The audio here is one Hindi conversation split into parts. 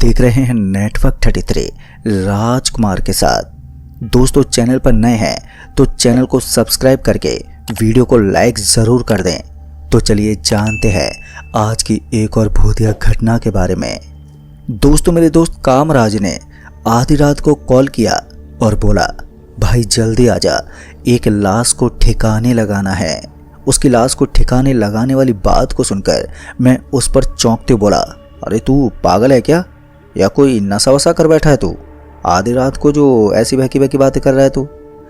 देख रहे हैं नेटवर्क 33 राजकुमार के साथ। दोस्तों, चैनल पर नए हैं तो चैनल को सब्सक्राइब करके वीडियो को लाइक ज़रूर कर दें। तो चलिए जानते हैं आज की एक और भूतिया घटना के बारे में। दोस्तों, मेरे दोस्त कामराज ने आधी रात को कॉल किया और बोला, भाई जल्दी आजा, एक लाश को ठिकाने लगाना है। उसकी लाश को ठिकाने लगाने वाली बात को सुनकर मैं उस पर चौंकते बोला, अरे तू पागल है क्या, या कोई नशा वशा कर बैठा है तू? आधी रात को जो ऐसी बहकी बहकी बातें कर रहा है तू?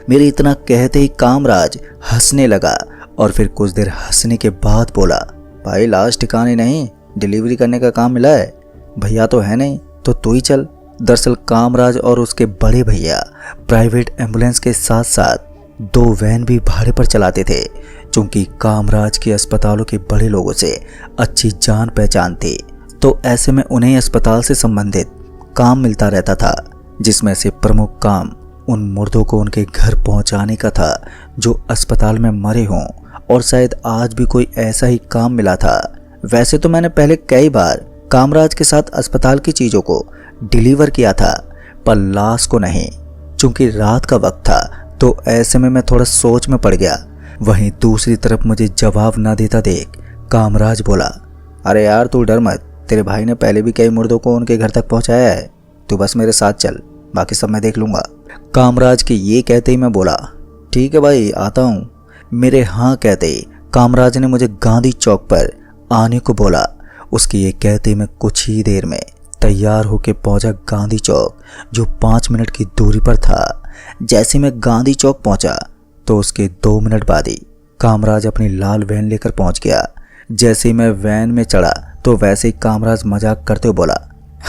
मेरे इतना कहते ही कामराज हंसने लगा और फिर कुछ देर हंसने के बाद बोला, भाई लाश ठिकाने नहीं, डिलीवरी करने का काम मिला है। भैया तो है नहीं तो तू ही चल। दरअसल कामराज और उसके बड़े भैया प्राइवेट एम्बुलेंस के साथ साथ 2 वैन भी भाड़े पर चलाते थे, क्योंकि कामराज के अस्पतालों के बड़े लोगों से अच्छी जान पहचान थी। तो ऐसे में उन्हें अस्पताल से संबंधित काम मिलता रहता था, जिसमें से प्रमुख काम उन मुर्दों को उनके घर पहुंचाने का था जो अस्पताल में मरे हों, और शायद आज भी कोई ऐसा ही काम मिला था। वैसे तो मैंने पहले कई बार कामराज के साथ अस्पताल की चीज़ों को डिलीवर किया था, पर लाश को नहीं, क्योंकि रात का वक्त था। तो ऐसे में मैं थोड़ा सोच में पड़ गया। वहीं दूसरी तरफ मुझे जवाब ना देता देख कामराज बोला, अरे यार तू डर मत, तेरे भाई ने पहले भी कई मुर्दों को उनके घर तक पहुंचाया है, तू बस मेरे साथ चल, बाकी सब मैं देख लूँगा। कामराज के ये कहते ही मैं बोला, ठीक है भाई आता हूँ। मेरे हाँ कहते ही कामराज ने मुझे गांधी चौक पर आने को बोला। उसके ये कहते ही मैं कुछ ही देर में तैयार होकर पहुंचा गांधी चौक, जो 5 मिनट की दूरी पर था। जैसे मैं गांधी चौक पहुंचा तो उसके 2 मिनट बाद ही कामराज अपनी लाल वैन लेकर पहुंच गया। जैसे ही मैं वैन में चढ़ा तो वैसे ही कामराज मजाक करते हुए बोला,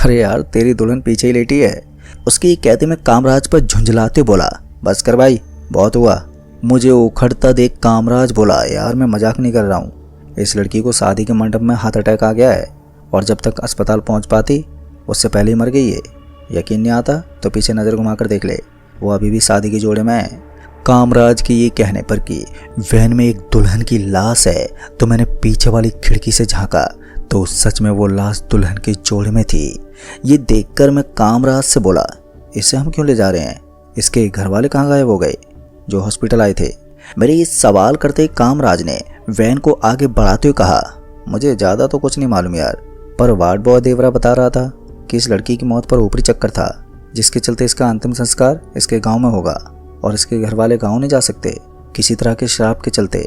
अरे यार तेरी दुल्हन पीछे ही लेटी है। उसके ये कहते मैं कामराज पर झुंझलाते बोला, बस कर भाई बहुत हुआ। मुझे उखड़ता देख कामराज बोला, यार मैं मजाक नहीं कर रहा हूँ, इस लड़की को शादी के मंडप में हार्ट अटैक आ गया है और जब तक अस्पताल पहुँच पाती उससे पहले ही मर गई है। यकीन नहीं आता तो पीछे नज़र घुमाकर देख ले, वो अभी भी शादी के जोड़े में है। कामराज के ये कहने पर कि वैन में एक दुल्हन की लाश है तो मैंने पीछे वाली खिड़की से झांका तो सच में वो लाश दुल्हन के जोड़े में थी। ये देखकर मैं कामराज से बोला, इसे हम क्यों ले जा रहे हैं, इसके घर वाले कहाँ गायब हो गए जो हॉस्पिटल आए थे? मेरे ये सवाल करते ही कामराज ने वैन को आगे बढ़ाते हुए कहा, मुझे ज़्यादा तो कुछ नहीं मालूम यार, पर वार्ड बॉय देवरा बता रहा था कि इस लड़की की मौत पर ऊपरी चक्कर था, जिसके चलते इसका अंतिम संस्कार इसके गाँव में होगा और इसके घर वाले गाँव नहीं जा सकते किसी तरह के श्राप के चलते,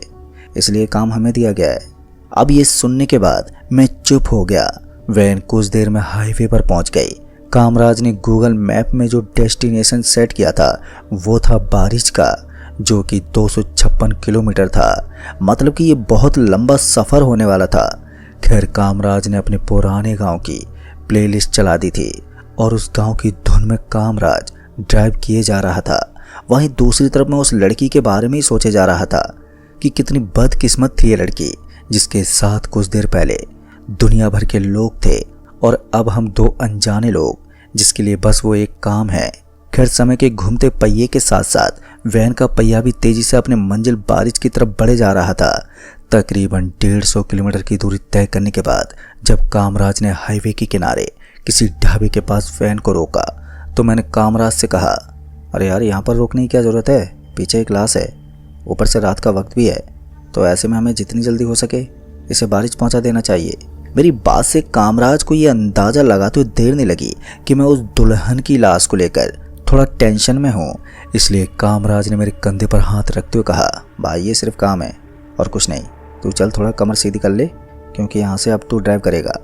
इसलिए काम हमें दिया गया है। अब ये सुनने के बाद मैं चुप हो गया। वैन कुछ देर में हाईवे पर पहुंच गई। कामराज ने गूगल मैप में जो डेस्टिनेशन सेट किया था वो था बारिश का, जो कि 256 किलोमीटर था। मतलब कि ये बहुत लंबा सफ़र होने वाला था। खैर कामराज ने अपने पुराने गांव की प्लेलिस्ट चला दी थी और उस गांव की धुन में कामराज ड्राइव किए जा रहा था। वहीं दूसरी तरफ मैं उस लड़की के बारे में ही सोचे जा रहा था कि कितनी बदकिस्मत थी ये लड़की, जिसके साथ कुछ देर पहले दुनिया भर के लोग थे और अब हम 2 अनजाने लोग, जिसके लिए बस वो एक काम है। खैर समय के घूमते पहिए के साथ साथ वैन का पहिया भी तेजी से अपने मंजिल बारिश की तरफ बढ़े जा रहा था। तकरीबन 150 किलोमीटर की दूरी तय करने के बाद जब कामराज ने हाईवे के किनारे किसी ढाबे के पास वैन को रोका तो मैंने कामराज से कहा, अरे यार यहाँ पर रोकने की क्या ज़रूरत है, पीछे एक लाश है, ऊपर से रात का वक्त भी है, तो ऐसे में हमें जितनी जल्दी हो सके इसे बारिश पहुंचा देना चाहिए। मेरी बात से कामराज को ये अंदाज़ा लगाते हुए देर नहीं लगी कि मैं उस दुल्हन की लाश को लेकर थोड़ा टेंशन में हूँ। इसलिए कामराज ने मेरे कंधे पर हाथ रखते हुए कहा, भाई ये सिर्फ काम है और कुछ नहीं, तू चल थोड़ा कमर सीधी कर ले, क्योंकि यहाँ से अब तू ड्राइव करेगा।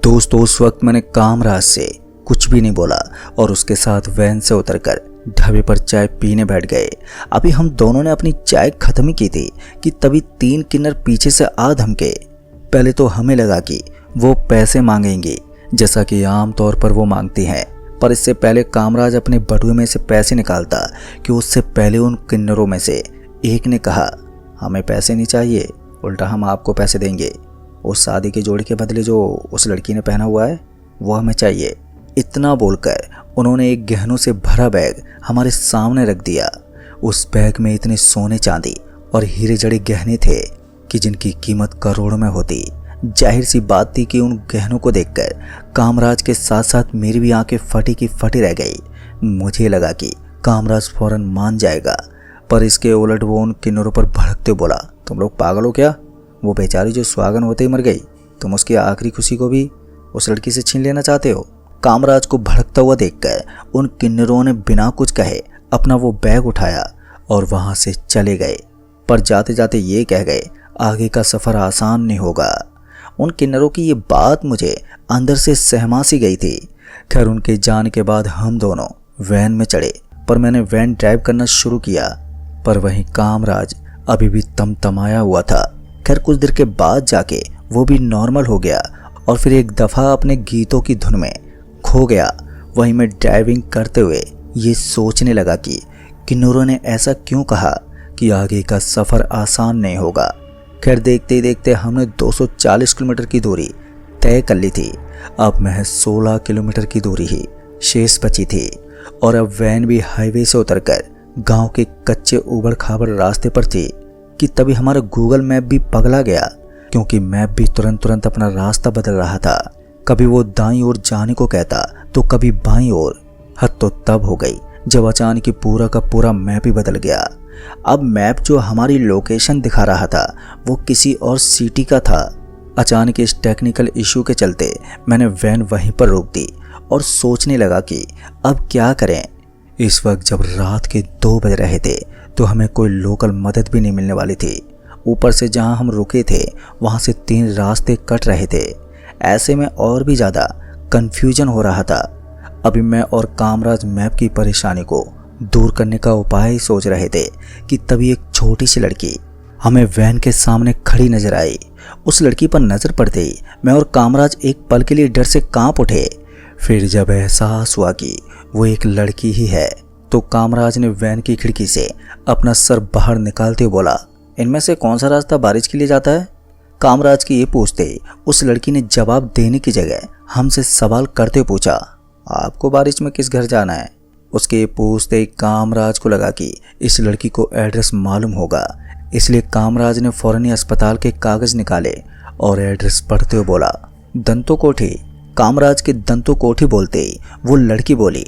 दोस्तों उस वक्त मैंने कामराज से कुछ भी नहीं बोला और उसके साथ वैन से उतरकर ढाबे पर चाय पीने बैठ गए। अभी हम दोनों ने अपनी चाय खत्म ही की थी कि तभी 3 किन्नर पीछे से आ धमके। पहले तो हमें लगा कि वो पैसे मांगेंगे, जैसा कि आम तौर पर वो मांगती हैं, पर इससे पहले कामराज अपने बटुए में से पैसे निकालता कि उससे पहले उन किन्नरों में से एक ने कहा, हमें पैसे नहीं चाहिए, उल्टा हम आपको पैसे देंगे, उस शादी के जोड़े के बदले जो उस लड़की ने पहना हुआ है वो हमें चाहिए। इतना बोलकर उन्होंने एक गहनों से भरा बैग हमारे सामने रख दिया। उस बैग में इतने सोने चांदी और हीरे जड़े गहने थे कि जिनकी कीमत करोड़ों में होती। जाहिर सी बात थी कि उन गहनों को देखकर कामराज के साथ साथ मेरी भी आंखें फटी की फटी रह गई। मुझे लगा कि कामराज फौरन मान जाएगा, पर इसके उलट वो उन किन्नरों पर भड़कते बोला, तुम लोग पागल हो क्या? वो बेचारी जो सुहागन होते ही मर गई, तुम उसकी आखिरी खुशी को भी उस लड़की से छीन लेना चाहते हो? कामराज को भड़कता हुआ देखकर उन किन्नरों ने बिना कुछ कहे अपना वो बैग उठाया और वहां से चले गए। पर जाते जाते ये कह गए, आगे का सफर आसान नहीं होगा। उन किन्नरों की ये बात मुझे अंदर से सहमा सी गई थी। खैर उनके जाने के बाद हम दोनों वैन में चढ़े, पर मैंने वैन ड्राइव करना शुरू किया, पर वहीं कामराज अभी भी तमतमाया हुआ था। खैर कुछ देर के बाद जाके वो भी नॉर्मल हो गया और फिर एक दफ़ा अपने गीतों की धुन में खो गया। वहीं मैं ड्राइविंग करते हुए ये सोचने लगा कि किन्नरों ने ऐसा क्यों कहा कि आगे का सफ़र आसान नहीं होगा। खैर देखते ही देखते हमने 240 किलोमीटर की दूरी तय कर ली थी। अब महज 16 किलोमीटर की दूरी ही शेष बची थी और अब वैन भी हाईवे से उतरकर गांव के कच्चे उबड़ खाबड़ रास्ते पर थी कि तभी हमारा गूगल मैप भी पगला गया, क्योंकि मैप भी तुरंत अपना रास्ता बदल रहा था। कभी वो दाईं ओर जाने को कहता तो कभी बाईं ओर। हद तो तब हो गई जब अचानक ही पूरा का पूरा मैप ही बदल गया। अब मैप जो हमारी लोकेशन दिखा रहा था वो किसी और सिटी का था। अचानक इस टेक्निकल इशू के चलते मैंने वैन वहीं पर रोक दी और सोचने लगा कि अब क्या करें। इस वक्त जब रात के 2 बज रहे थे तो हमें कोई लोकल मदद भी नहीं मिलने वाली थी। ऊपर से जहां हम रुके थे वहां से 3 रास्ते कट रहे थे। ऐसे में और भी ज़्यादा कन्फ्यूजन हो रहा था। अभी मैं और कामराज मैप की परेशानी को दूर करने का उपाय सोच रहे थे कि तभी एक छोटी सी लड़की हमें वैन के सामने खड़ी नजर आई। उस लड़की पर नजर पड़ते ही मैं और कामराज एक पल के लिए डर से कांप उठे। फिर जब एहसास हुआ कि वो एक लड़की ही है तो कामराज ने वैन की खिड़की से अपना सर बाहर निकालते हुए बोला, इनमें से कौन सा रास्ता बारिश के लिए जाता है? कामराज की ये पूछते ही उस लड़की ने जवाब देने की जगह हमसे सवाल करते हुए पूछा, आपको बारिश में किस घर जाना है? उसके पूछते ही कामराज को लगा कि इस लड़की को एड्रेस मालूम होगा, इसलिए कामराज ने फौरन ही अस्पताल के कागज निकाले और एड्रेस पढ़ते हुए बोला, दंतो कोठी। कामराज के दंतो कोठी बोलते ही वो लड़की बोली,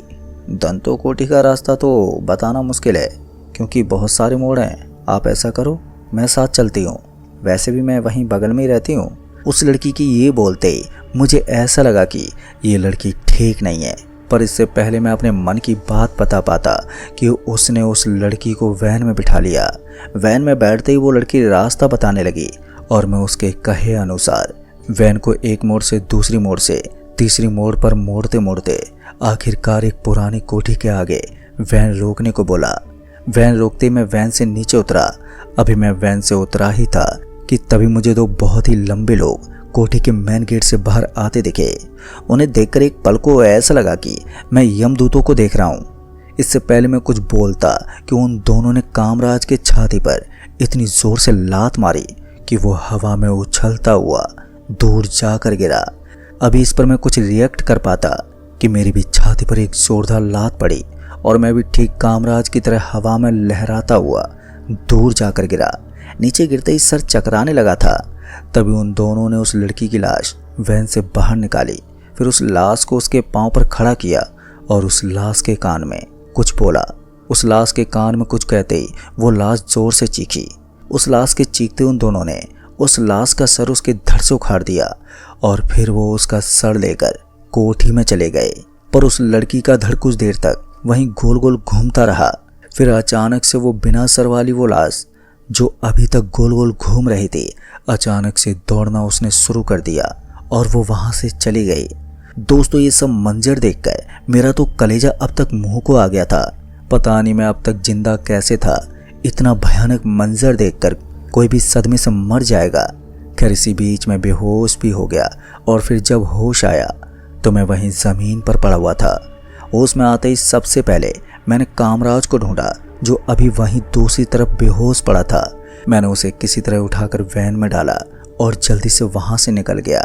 दंतो कोठी का रास्ता तो बताना मुश्किल है क्योंकि बहुत सारे मोड़ हैं। आप ऐसा करो, मैं साथ चलती हूँ, वैसे भी मैं वहीं बगल में ही रहती हूँ। उस लड़की की ये बोलते ही मुझे ऐसा लगा कि ये लड़की ठीक नहीं है, पर इससे पहले मैं अपने मन की बात बता पाता कि उसने उस लड़की को वैन में बिठा लिया। वैन में बैठते ही वो लड़की रास्ता बताने लगी और मैं उसके कहे अनुसार वैन को एक मोड़ से दूसरी मोड़ से तीसरी मोड़ पर मोड़ते मोड़ते आखिरकार एक पुरानी कोठी के आगे वैन रोकने को बोला। वैन रोकते मैं वैन से नीचे उतरा। अभी मैं वैन से उतरा ही था कि तभी मुझे 2 बहुत ही लंबे लोग कोठी के मेन गेट से बाहर आते दिखे। उन्हें देखकर एक पल को ऐसा लगा कि मैं यमदूतों को देख रहा हूँ। इससे पहले मैं कुछ बोलता कि उन दोनों ने कामराज के छाती पर इतनी जोर से लात मारी कि वो हवा में उछलता हुआ दूर जाकर गिरा। अभी इस पर मैं कुछ रिएक्ट कर पाता कि मेरी भी छाती पर एक जोरदार लात पड़ी और मैं भी ठीक कामराज की तरह हवा में लहराता हुआ दूर जाकर गिरा। नीचे गिरते ही सर चकराने लगा था। तभी उन दोनों ने उस लड़की की लाश वैन से बाहर निकाली, फिर उस लाश को उसके पांव पर खड़ा किया और उस लाश के कान में कुछ बोला। उस लाश के कान में कुछ कहते ही वो लाश जोर से चीखी। उस लाश के चीखते उन दोनों ने उस लाश का सर उसके धड़ से उखाड़ दिया और फिर वो उसका सर लेकर कोठी में चले गए। पर उस लड़की का धड़ कुछ देर तक वहीं गोल गोल घूमता रहा। फिर अचानक से वो बिना सर वाली वो लाश जो अभी तक गोल गोल घूम रही थी, अचानक से दौड़ना उसने शुरू कर दिया और वो वहां से चली गई। दोस्तों ये सब मंजर देखकर मेरा तो कलेजा अब तक मुंह को आ गया था। पता नहीं मैं अब तक जिंदा कैसे था। इतना भयानक मंजर देखकर कोई भी सदमे से मर जाएगा। खैर इसी बीच मैं बेहोश भी हो गया और फिर जब होश आया तो मैं वहीं जमीन पर पड़ा हुआ था। होश में आते ही सबसे पहले मैंने कामराज को ढूंढा जो अभी वहीं दूसरी तरफ बेहोश पड़ा था। मैंने उसे किसी तरह उठाकर वैन में डाला और जल्दी से वहां से निकल गया,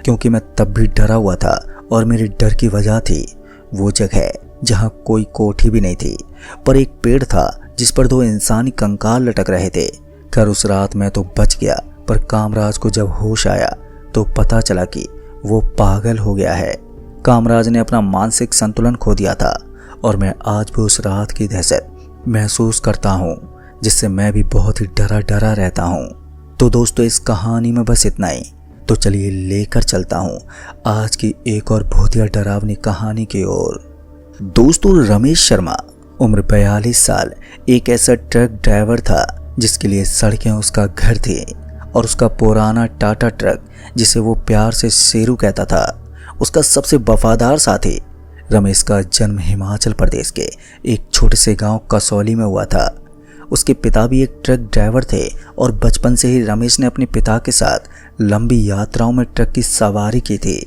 क्योंकि मैं तब भी डरा हुआ था और मेरी डर की वजह थी वो जगह जहां कोई कोठी भी नहीं थी, पर एक पेड़ था जिस पर 2 इंसानी कंकाल लटक रहे थे। खैर उस रात मैं तो बच गया, पर कामराज को जब होश आया तो पता चला कि वो पागल हो गया है। कामराज ने अपना मानसिक संतुलन खो दिया था और मैं आज भी उस रात की दहशत महसूस करता हूँ, जिससे मैं भी बहुत ही डरा डरा रहता हूँ। तो दोस्तों, इस कहानी में बस इतना ही। तो चलिए लेकर चलता हूँ आज की एक और भूतिया डरावनी कहानी की ओर। दोस्तों, रमेश शर्मा उम्र 42 साल एक ऐसा ट्रक ड्राइवर था जिसके लिए सड़कें उसका घर थी और उसका पुराना टाटा ट्रक, जिसे वो प्यार से शेरू कहता था, उसका सबसे वफादार साथी। रमेश का जन्म हिमाचल प्रदेश के एक छोटे से गांव कसौली में हुआ था। उसके पिता भी एक ट्रक ड्राइवर थे और बचपन से ही रमेश ने अपने पिता के साथ लंबी यात्राओं में ट्रक की सवारी की थी।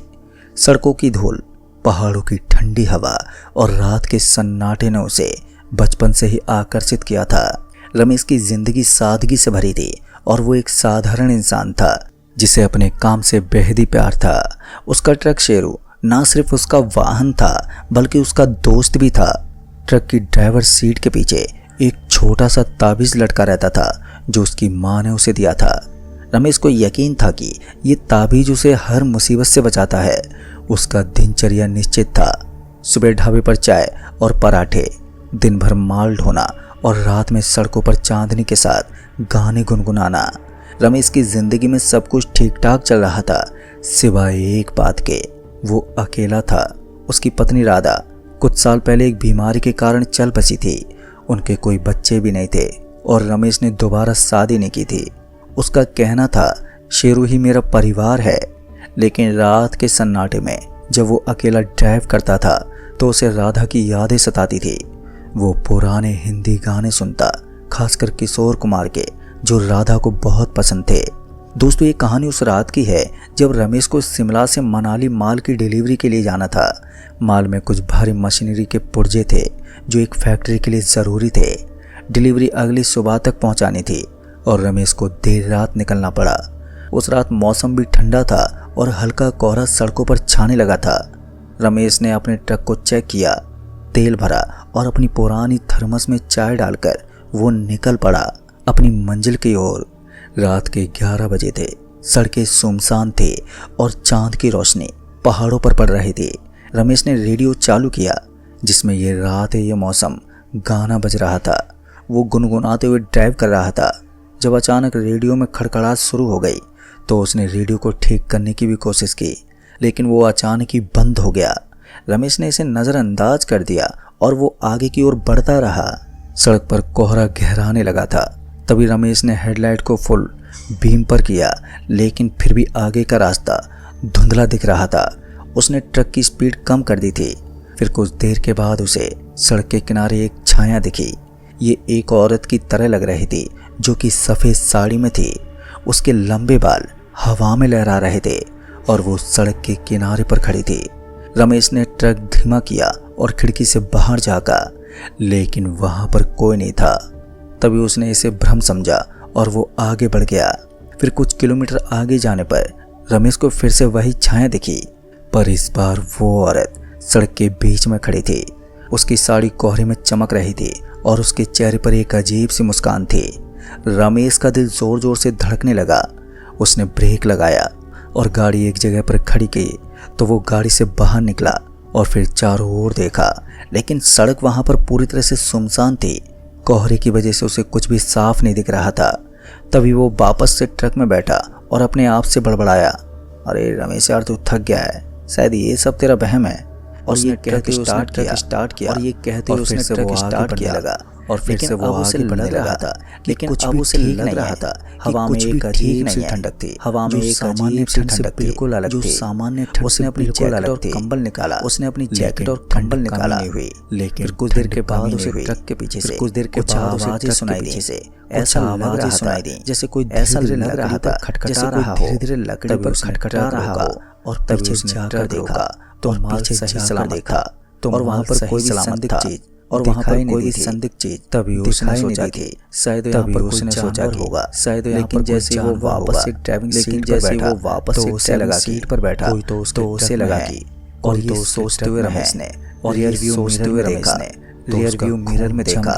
सड़कों की धूल, पहाड़ों की ठंडी हवा और रात के सन्नाटे ने उसे बचपन से ही आकर्षित किया था। रमेश की जिंदगी सादगी से भरी थी और वो एक साधारण इंसान था जिसे अपने काम से बेहद ही प्यार था। उसका ट्रक शेरू ना सिर्फ उसका वाहन था बल्कि उसका दोस्त भी था। ट्रक की ड्राइवर सीट के पीछे एक छोटा सा ताबीज लटका रहता था जो उसकी माँ ने उसे दिया था। रमेश को यकीन था कि ये ताबीज उसे हर मुसीबत से बचाता है। उसका दिनचर्या निश्चित था। सुबह ढाबे पर चाय और पराठे, दिन भर माल ढोना और रात में सड़कों पर चांदनी के साथ गाने गुनगुनाना। रमेश की जिंदगी में सब कुछ ठीक ठाक चल रहा था सिवाय एक बात के, वो अकेला था। उसकी पत्नी राधा कुछ साल पहले एक बीमारी के कारण चल बसी थी। उनके कोई बच्चे भी नहीं थे और रमेश ने दोबारा शादी नहीं की थी। उसका कहना था, शेरू ही मेरा परिवार है। लेकिन रात के सन्नाटे में जब वो अकेला ड्राइव करता था तो उसे राधा की यादें सताती थी। वो पुराने हिंदी गाने सुनता, खासकर किशोर कुमार के, जो राधा को बहुत पसंद थे। दोस्तों, ये कहानी उस रात की है जब रमेश को शिमला से मनाली माल की डिलीवरी के लिए जाना था। माल में कुछ भारी मशीनरी के पुर्जे थे जो एक फैक्ट्री के लिए ज़रूरी थे। डिलीवरी अगली सुबह तक पहुंचानी थी और रमेश को देर रात निकलना पड़ा। उस रात मौसम भी ठंडा था और हल्का कोहरा सड़कों पर छाने लगा था। रमेश ने अपने ट्रक को चेक किया, तेल भरा और अपनी पुरानी थर्मस में चाय डालकर वो निकल पड़ा अपनी मंजिल की ओर। रात के 11 बजे थे। सड़कें सुनसान थे और चांद की रोशनी पहाड़ों पर पड़ रही थी। रमेश ने रेडियो चालू किया जिसमें ये रात है ये मौसम गाना बज रहा था। वो गुनगुनाते हुए ड्राइव कर रहा था जब अचानक रेडियो में खड़खड़ाहट शुरू हो गई। तो उसने रेडियो को ठीक करने की भी कोशिश की, लेकिन वो अचानक ही बंद हो गया। रमेश ने इसे नज़रअंदाज कर दिया और वो आगे की ओर बढ़ता रहा। सड़क पर कोहरा गहराने लगा था। तभी रमेश ने हेडलाइट को फुल बीम पर किया, लेकिन फिर भी आगे का रास्ता धुंधला दिख रहा था। उसने ट्रक की स्पीड कम कर दी थी। फिर कुछ देर के बाद उसे सड़क के किनारे एक छाया दिखी। ये एक औरत की तरह लग रही थी जो कि सफ़ेद साड़ी में थी। उसके लंबे बाल हवा में लहरा रहे थे और वो सड़क के किनारे पर खड़ी थी। रमेश ने ट्रक धीमा किया और खिड़की से बाहर झांका, लेकिन वहां पर कोई नहीं था। तभी उसने इसे भ्रम समझा और वो आगे बढ़ गया। फिर कुछ किलोमीटर आगे जाने पर रमेश को फिर से वही छाया दिखी, पर इस बार वो औरत सड़क के बीच में खड़ी थी। उसकी साड़ी कोहरे में चमक रही थी और उसके चेहरे पर एक अजीब सी मुस्कान थी। रमेश का दिल जोर जोर से धड़कने लगा। उसने ब्रेक लगाया और गाड़ी एक जगह पर खड़ी की तो वो गाड़ी से बाहर निकला और फिर चारों ओर देखा, लेकिन सड़क वहां पर पूरी तरह से सुनसान थी। कोहरे की वजह से उसे कुछ भी साफ नहीं दिख रहा था। तभी वो वापस से ट्रक में बैठा और अपने आप से बड़बड़ाया, अरे रमेश यार, तू थक गया है, शायद ये सब तेरा वहम है। और ये कहते स्टार्ट किया और ये कहते उसने ट्रक स्टार्ट किया लगा और फिर से वो आगे बढ़ने लगा था। लेकिन अब उसे लग रहा था हवा में एक अजीब सी ठंडक थी। हवा में एक सामान्य ठंड से बिल्कुल अलग थी, जो सामान्य ठंड से अपनी जैकेट और कंबल निकाला। उसने अपनी जैकेट और कंबल निकाला हुई, लेकिन कुछ देर के बाद उसे ट्रक के पीछे से कुछ देर के बाद आवाजें सुनाई दी। ऐसा आवाजें सुनाई दी जैसे कोई ऐसा लग रहा था खटखटा रहा हो, धीरे-धीरे लकड़ी पर खटखटा रहा हो। और पीछे जाकर देखा तो पीछे सही सलामत देखा तो वहां पर कोई संदिग्ध चीज और वहां पर कोई संदिग्ध चीज तभी उसने सोचा कि शायद यहाँ पर उसने सोचा होगा शायद। लेकिन जैसे वो वापस से ड्राइविंग सीट पर बैठा, वो वापस से लगा सीट पर बैठा तो उसे लगा कि और ये सोचते हुए रमेश ने और रियर व्यू मिरर में देखा तो रियर व्यू मिरर में देखा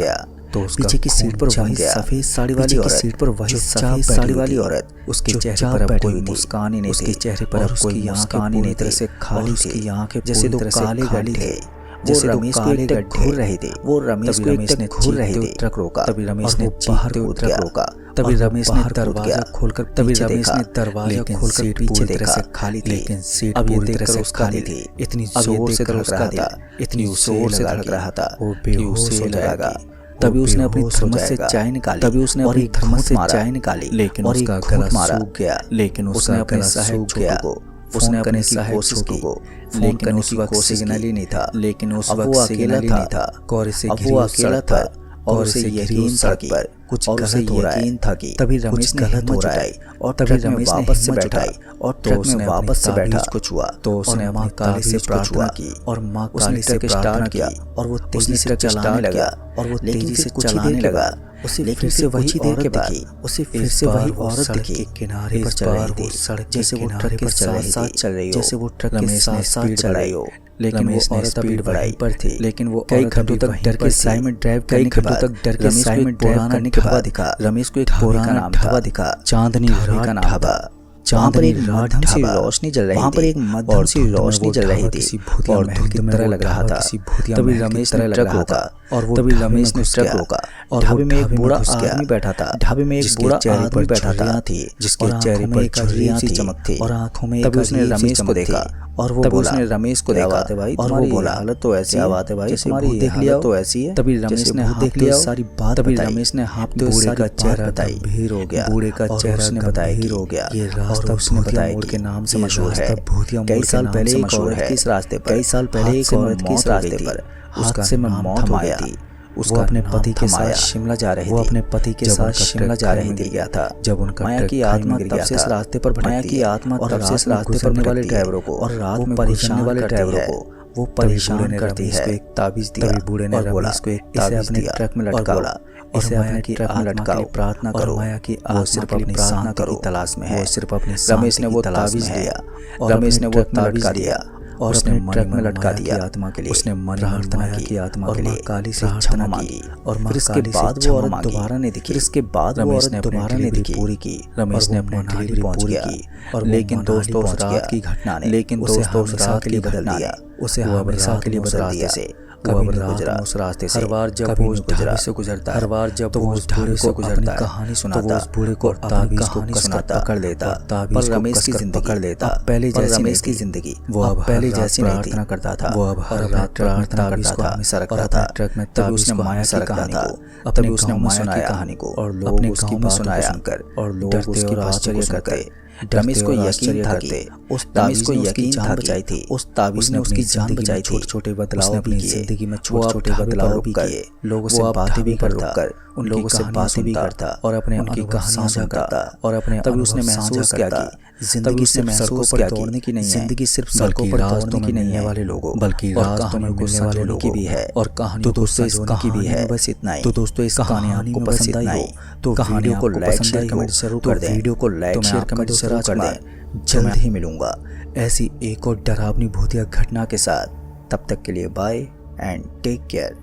तो पीछे की सीट पर वही सफेद साड़ी वाली औरत, सीट पर वही सफेद साड़ी वाली औरत, उसके चेहरे पर अब कोई मुस्कान ही नहीं, उसके चेहरे पर अब कोई मुस्कान ही नहीं, तरह से खाली उसकी आंखें जैसे दो काले गड्ढे, जैसे रमेश को एक टक घूर रहे थे। वो रमेश को एक टक घूर रहे थे, ट्रक रोका, तभी रमेश ने बाहर ट्रक रोका, तभी रमेश ने दरवाजा खोलकर, तभी रमेश ने दरवाजा खोलकर पीछे देखा, खाली थी, लेकिन सीट पूरी तरह से खाली थी। इतनी जोर से धड़क रहा था, इतनी जोर से धड़क रहा था वो बेहोश हो जाएगा। तभी उसने अपनी थर्मस से चाय निकाली, तभी उसने अपनी थर्मस से चाय निकाली, लेकिन उसका गला सूख गया, लेकिन उसने अपने सहायक छोटू को, उसने अपने सहायक छोटू को फोन करने की कोशिश सिग्नल ही नहीं था, लेकिन उस वक्त अकेला था, और इसे वो अकेला था और उसे यकीन था कि कुछ गलत हो रहा है। तभी रमेश ने गलत हो रहा है और तभी रमेश वापस से बैठा और तो उसने वापस से बैठा को छुआ, तो उसने माँ काली से प्रार्थना की और माँ काली से स्टार्ट किया और वो तेजी से चलाने लगा और वो तेजी से चलाने लगा। उसे फिर से वही औरत दिखी, उसे फिर से वही औरत दिखी, किनारे पर चल रही थी, सड़क जैसे वो ट्रक के साथ चल रही हो, जैसे वो ट्रक के साथ चल रही हो। लेकिन वो औरत स्पीड बढ़ाई पर थी, लेकिन वो कई घंटों तक डर के साय में ड्राइव करने के बाद रमेश को एक पुराना ढाबा दिखा, रमेश को एक पुराना ढाबा दिखा, चांदनी का ढाबा। वहाँ पर एक मध्यम सी रोशनी जल रही थी, वहाँ पर एक मध्यम सी रोशनी जल रही थी और धूप की तरह लग रहा था। तभी रमेश ने ट्रक रोका और तभी रमेश ने ट्रक रोका और ढाबे में एक बूढ़ा आदमी बैठा था, ढाबे में एक बूढ़ा आदमी बैठा था जिसके चेहरे पर झुर्रियां सी चमक थी और आंखों में। तभी उसने रमेश को देखा और वो बोला, उसने रमेश को देखा और वो बोला, हालत तो ऐसी बात है भाई, तुम्हारी देख लिया तो ऐसी है। तभी रमेश ने देख लिया सारी बात, तभी रमेश ने हाथ बूढ़े का चेहरा गंभीर हो गया, बूढ़े का चेहरा गंभीर हो गया। ये रास्ता उसने बताया के नाम से मशहूर है, कई साल पहले एक औरत की इस रास्ते पर, कई साल पहले एक औरत की इस रास्ते पर हादसे में मौत हो गई थी। उसका अपने पति के साथ शिमला जा रही थी, वो अपने पति के साथ शिमला जा रही थी गया था जब उनका माया की आत्मा तब से इस रास्ते पर भटकती, माया की आत्मा तब से इस रास्ते पर भटकने वाले ड्राइवरों को और रात में परेशान वाले ड्राइवरों को वो परेशान करती है। एक ताबीज दिया, तभी बूढ़े ने रमेश को एक ताबीज अपने ट्रक में लटका, इसे अपने ट्रक में लटकाओ, प्रार्थना करो, माया की वो सिर्फ अपनी प्रार्थना करो तलाश में है, वो सिर्फ अपनी। रमेश ने वो ताबीज लिया, रमेश ने वो ताबीज दिया और उसने ट्रक में लटका दिया आत्मा के लिए, उसने प्रार्थना की आत्मा के लिए, काली से क्षमा मांगी और फिर इसके बाद वो औरत दोबारा नहीं दिखी। इसके बाद रमेश ने दोबारा नहीं दिखी पूरी की, रमेश ने अपनी डिलीवरी पहुंच गया और लेकिन दोस्तों उस रात की घटना ने, लेकिन दोस्तों उस रात के लिए बदल दिया, उसे हमेशा के लिए बदल दिया से। कभी नहीं गुजरा उस रास्ते से, हर बार जब वो उस ढाबे से गुजरता, हर बार जब वो उस ढाबे से गुजरता कहानी सुनाता, उस बूढ़े को ताबीज को कसकर पकड़ लेता, पर रमेश की जिंदगी पकड़ लेता पहले जैसी, रमेश की जिंदगी वो अब पहले जैसी प्रार्थना करता था, वो अब हर रात प्रार्थना करता था, हमेशा रखता था ट्रक में। तभी उसने माया से रखा था, तभी उसने माया की कहानी को और लोग उसकी बात सुनाया और लोग उसकी आश्चर्य करते। रमेश को यकीन था कि उस ताबीज को यकीन था बचाई थी, उस ताबीज ने उसकी जान बचाई थी। छोटे बदलाव अपनी जिंदगी में छोटे बदलाव भी किए, लोगों से बातें भी करता, उन लोगों से बातें भी करता और अपने उनकी कहानियां सुनाता और अपने। तभी उसने महसूस किया कि जिंदगी सिर्फ सड़कों पर दौड़ने की नहीं है, जिंदगी सिर्फ सड़कों पर दौड़ने की नहीं है वाले लोगों, बल्कि रास्तों में घुसने वाले लोगों की भी है और कहानियों को सजोने की भी है। बस इतना ही। तो दोस्तों इस कहानी आपको पसंद आई हो तो वीडियो को लाइक शेयर कमेंट जरूर कर दें, वीडियो को लाइक शेयर कमेंट जरूर कर दें। जल्द ही मिलूंगा ऐसी एक और डरावनी भूतिया घटना के साथ, तब तक के लिए बाय एंड टेक केयर।